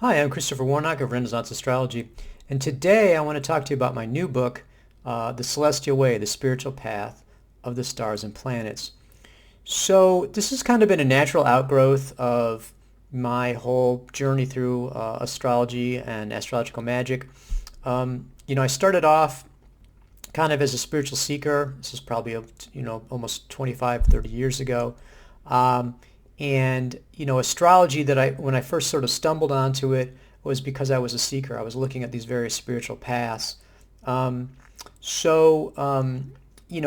Hi, I'm Christopher Warnock of Renaissance Astrology, and today I want to talk to you about my new book, The Celestial Way, The Spiritual Path of the Stars and Planets. So this has kind of been a natural outgrowth of my whole journey through astrology and astrological magic. I started off kind of as a spiritual seeker. This is probably, almost 25, 30 years ago. Um, and astrology when I first sort of stumbled onto it was because I was a seeker. I was looking at these various spiritual paths. Um, so,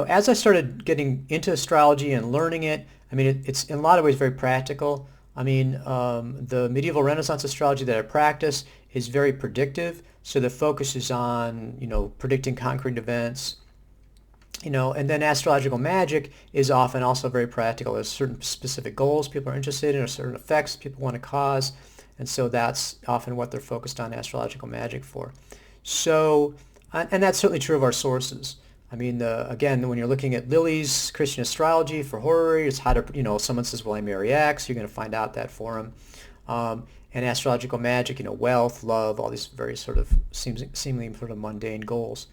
as I started getting into astrology and learning it, I mean, it's in a lot of ways very practical. I mean, the medieval Renaissance astrology that I practice is very predictive. So the focus is on, predicting concrete events, and then astrological magic is often also very practical. There's certain specific goals people are interested in or certain effects people want to cause. And so that's often what they're focused on astrological magic for. So, and that's certainly true of our sources. I mean, again, when you're looking at Lily's Christian astrology for horary, it's how to, someone says, well, I marry X, you're going to find out that for them. And astrological magic, wealth, love, all these very sort of seemingly sort of mundane goals.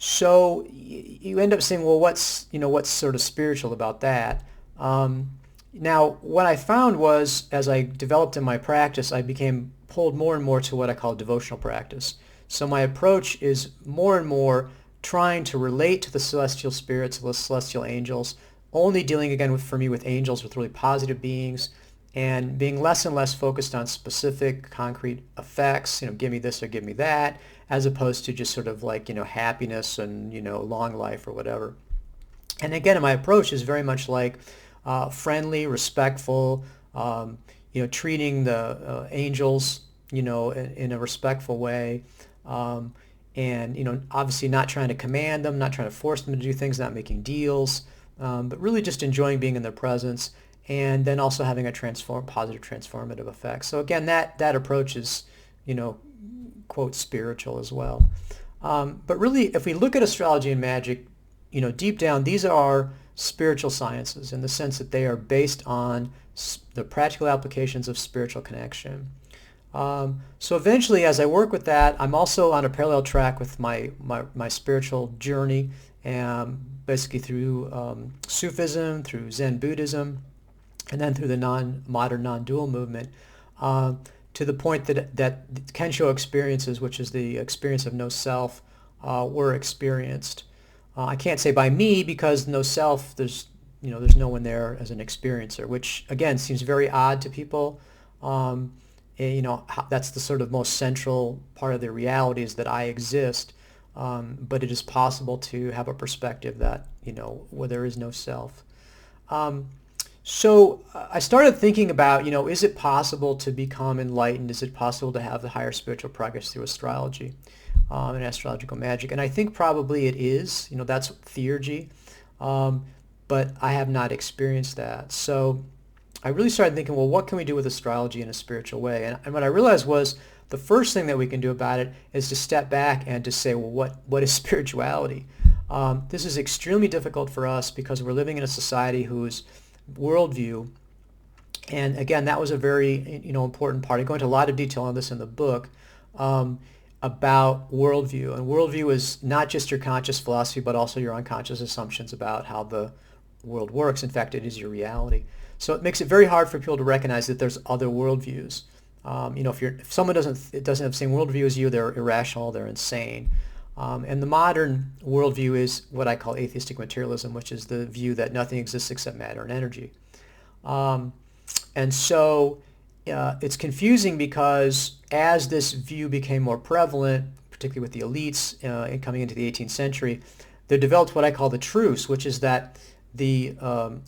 So you end up saying, well, what's sort of spiritual about that? Now, what I found was, as I developed in my practice, I became pulled more and more to what I call devotional practice. So my approach is more and more trying to relate to the celestial spirits, the celestial angels, only dealing again for me with angels, with really positive beings, and being less and less focused on specific concrete effects, give me this or give me that, as opposed to just sort of like, happiness and, long life or whatever. And again, my approach is very much like friendly, respectful, treating the angels, in a respectful way. And, obviously not trying to command them, not trying to force them to do things, not making deals, but really just enjoying being in their presence, and then also having a positive transformative effect. So again, that approach is, quote, spiritual as well. But really, if we look at astrology and magic, deep down, these are spiritual sciences in the sense that they are based on the practical applications of spiritual connection. So eventually, as I work with that, I'm also on a parallel track with my spiritual journey, basically through Sufism, through Zen Buddhism, and then through the modern non-dual movement, to the point that Kensho experiences, which is the experience of no self, were experienced. I can't say by me because no self, there's no one there as an experiencer, which again seems very odd to people. That's the sort of most central part of the reality is that I exist, but it is possible to have a perspective that, where there is no self. So I started thinking about, is it possible to become enlightened? Is it possible to have the higher spiritual progress through astrology and astrological magic? And I think probably it is. That's theurgy, but I have not experienced that. So I really started thinking, well, what can we do with astrology in a spiritual way? And what I realized was the first thing that we can do about it is to step back and to say, well, what is spirituality? This is extremely difficult for us because we're living in a society whose worldview, and again, that was a very important part. I go into a lot of detail on this in the book, about worldview. And worldview is not just your conscious philosophy, but also your unconscious assumptions about how the world works. In fact, it is your reality. So it makes it very hard for people to recognize that there's other worldviews. If someone doesn't have the same worldview as you, they're irrational, they're insane. And the modern worldview is what I call atheistic materialism, which is the view that nothing exists except matter and energy. And so it's confusing because as this view became more prevalent, particularly with the elites coming into the 18th century, they developed what I call the truce, which is that the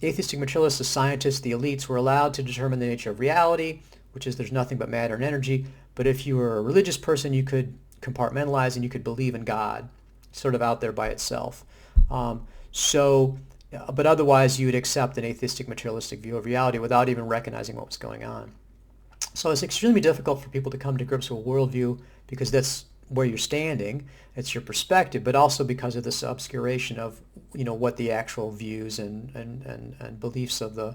atheistic materialists, the scientists, the elites were allowed to determine the nature of reality, which is there's nothing but matter and energy. But if you were a religious person, you could compartmentalize and you could believe in God, sort of out there by itself. But otherwise you would accept an atheistic materialistic view of reality without even recognizing what was going on. So it's extremely difficult for people to come to grips with a worldview because that's where you're standing, it's your perspective, but also because of this obscuration of what the actual views and beliefs of the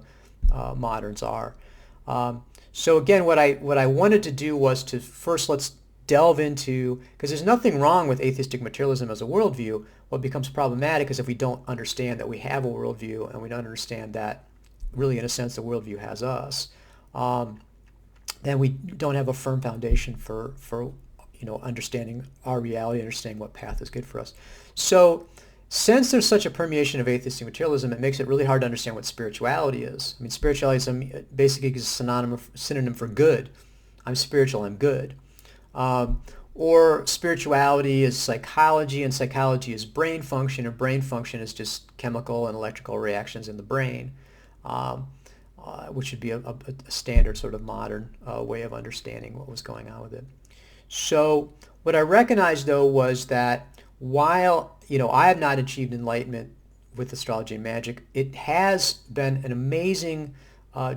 moderns are. So again, what I wanted to do was to first let's delve into, because there's nothing wrong with atheistic materialism as a worldview. What becomes problematic is if we don't understand that we have a worldview and we don't understand that really in a sense the worldview has us. Um, then we don't have a firm foundation for understanding our reality, understanding what path is good for us. So since there's such a permeation of atheistic materialism, it makes it really hard to understand what spirituality is. I mean, spirituality is basically a synonym for good. I'm spiritual, I'm good. Or spirituality is psychology, and psychology is brain function, and brain function is just chemical and electrical reactions in the brain, which would be a standard sort of modern way of understanding what was going on with it. So what I recognized, though, was that while I have not achieved enlightenment with astrology and magic, it has been an amazing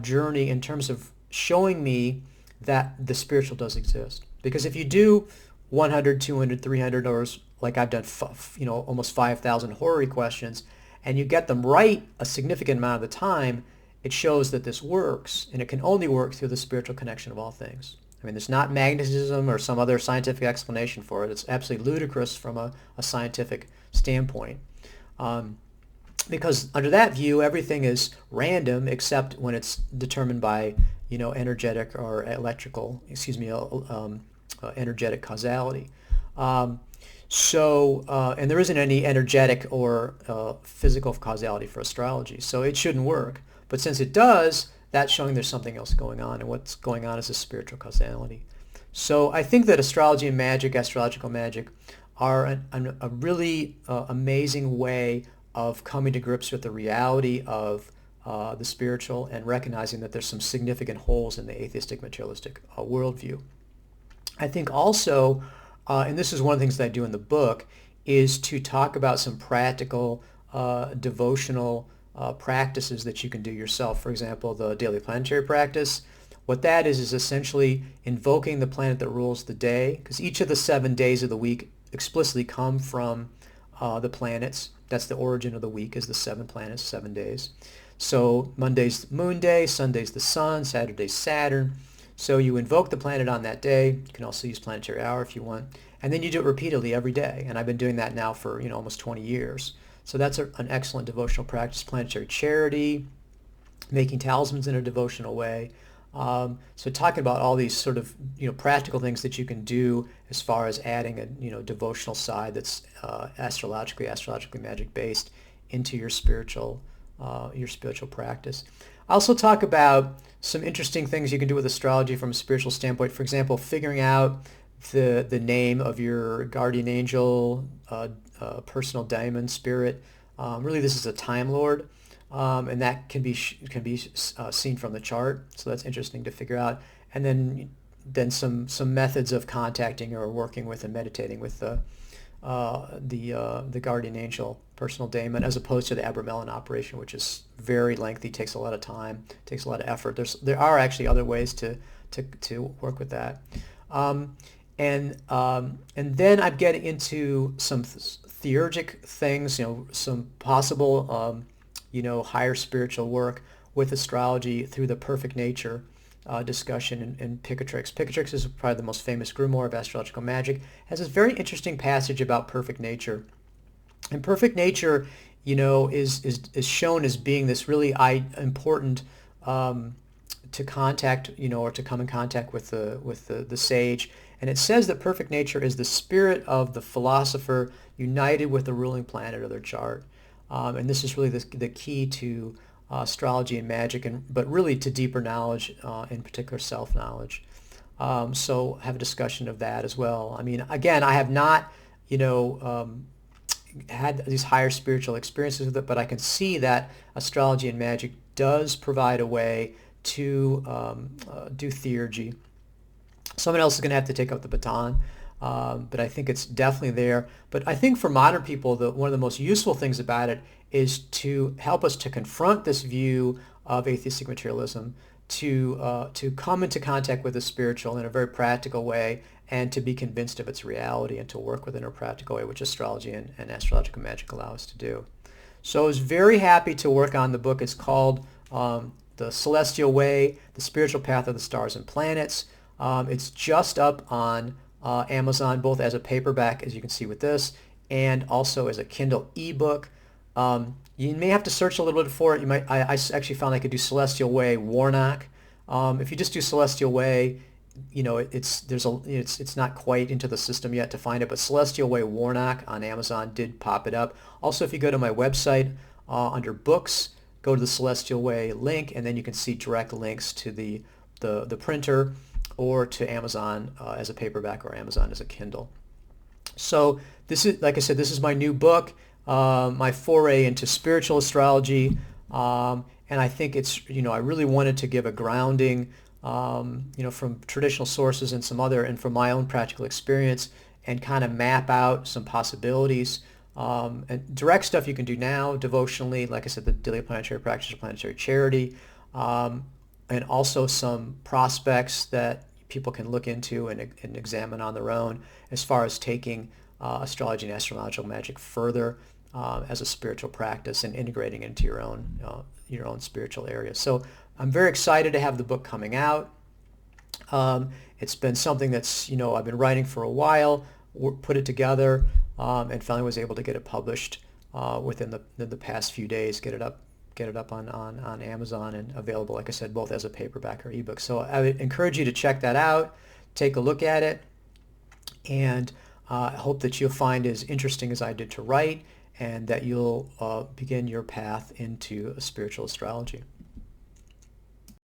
journey in terms of showing me that the spiritual does exist. Because if you do 100, 200, 300, or like I've done, almost 5,000 horary questions, and you get them right a significant amount of the time, it shows that this works, and it can only work through the spiritual connection of all things. I mean, there's not magnetism or some other scientific explanation for it. It's absolutely ludicrous from a scientific standpoint. Because under that view, everything is random except when it's determined by, energetic or energetic causality. And there isn't any energetic or physical causality for astrology, so it shouldn't work. But since it does, that's showing there's something else going on, and what's going on is a spiritual causality. So I think that astrology and magic, astrological magic, are a really amazing way of coming to grips with the reality of the spiritual and recognizing that there's some significant holes in the atheistic materialistic worldview. I think also, and this is one of the things that I do in the book, is to talk about some practical devotional practices that you can do yourself. For example, the Daily Planetary Practice. What that is essentially invoking the planet that rules the day, because each of the 7 days of the week explicitly come from the planets. That's the origin of the week, is the 7 planets, 7 days. So Monday's the moon day, Sunday's the sun, Saturday's Saturn. So you invoke the planet on that day. You can also use planetary hour if you want. And then you do it repeatedly every day. And I've been doing that now for almost 20 years. So that's an excellent devotional practice. Planetary charity, making talismans in a devotional way. So talking about all these sort of practical things that you can do as far as adding a devotional side that's astrologically magic based into your spiritual practice. I also talk about some interesting things you can do with astrology from a spiritual standpoint. For example, figuring out the name of your guardian angel, personal daemon, spirit. Really, this is a Time Lord, and that can be seen from the chart. So that's interesting to figure out. And then some methods of contacting or working with and meditating with the guardian angel, personal daemon, as opposed to the Abramelin operation, which is very lengthy, takes a lot of time, takes a lot of effort. There are actually other ways to work with that. And then I'm getting into some theurgic things, some possible, higher spiritual work with astrology through the perfect nature discussion in Picatrix. Picatrix is probably the most famous grimoire of astrological magic. It has this very interesting passage about perfect nature. And perfect nature, is shown as being this really important to contact, or to come in contact with the sage. And it says that perfect nature is the spirit of the philosopher united with the ruling planet of their chart. And this is really the key to astrology and magic, but really to deeper knowledge, in particular self-knowledge. So have a discussion of that as well. I mean, again, I have not, had these higher spiritual experiences with it, but I can see that astrology and magic does provide a way to do theurgy. Someone else is going to have to take up the baton, but I think it's definitely there. But I think for modern people, one of the most useful things about it is to help us to confront this view of atheistic materialism, to come into contact with the spiritual in a very practical way, and to be convinced of its reality and to work within a practical way, which astrology and astrological magic allow us to do. So I was very happy to work on the book. It's called the Celestial Way, the Spiritual Path of the Stars and Planets. It's just up on Amazon, both as a paperback, as you can see with this, and also as a Kindle ebook. You may have to search a little bit for it. I actually found I could do Celestial Way Warnock. If you just do Celestial Way, it's not quite into the system yet to find it, but Celestial Way Warnock on Amazon did pop it up. Also, if you go to my website under books, go to the Celestial Way link, and then you can see direct links to the printer or to Amazon as a paperback or Amazon as a Kindle. So this is, like I said, this is my new book, my foray into spiritual astrology, and I think it's, I really wanted to give a grounding, from traditional sources and from my own practical experience, and kind of map out some possibilities. And direct stuff you can do now, devotionally, like I said, the Daily Planetary Practice, Planetary Charity, and also some prospects that people can look into and examine on their own as far as taking astrology and astrological magic further as a spiritual practice and integrating into your own spiritual area. So I'm very excited to have the book coming out. It's been something that's, I've been writing for a while, put it together, and finally was able to get it published within the past few days, get it up on Amazon and available, like I said, both as a paperback or ebook. So I would encourage you to check that out, take a look at it, and I hope that you'll find as interesting as I did to write, and that you'll begin your path into spiritual astrology.